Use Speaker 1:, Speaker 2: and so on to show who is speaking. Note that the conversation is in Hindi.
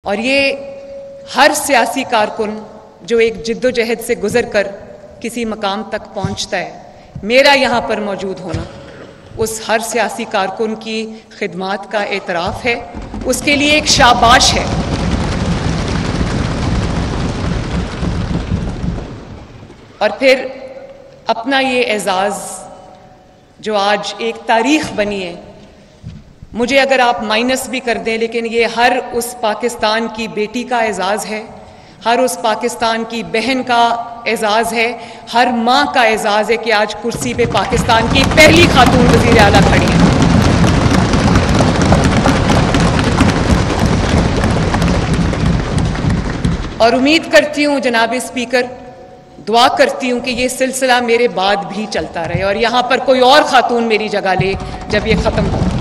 Speaker 1: और ये हर सियासी कारकुन जो एक जिद्दोजहद से गुजर कर किसी मकाम तक पहुंचता है, मेरा यहाँ पर मौजूद होना उस हर सियासी कारकुन की खिदमात का एतराफ़ है, उसके लिए एक शाबाश है। और फिर अपना ये एजाज़ जो आज एक तारीख़ बनी है, मुझे अगर आप माइनस भी कर दें, लेकिन ये हर उस पाकिस्तान की बेटी का एजाज़ है, हर उस पाकिस्तान की बहन का एजाज़ है, हर माँ का एजाज़ है कि आज कुर्सी पे पाकिस्तान की पहली खातून वज़ीर आला खड़ी हैं। और उम्मीद करती हूँ जनाब स्पीकर, दुआ करती हूँ कि ये सिलसिला मेरे बाद भी चलता रहे और यहाँ पर कोई और खातून मेरी जगह ले जब ये ख़त्म हो।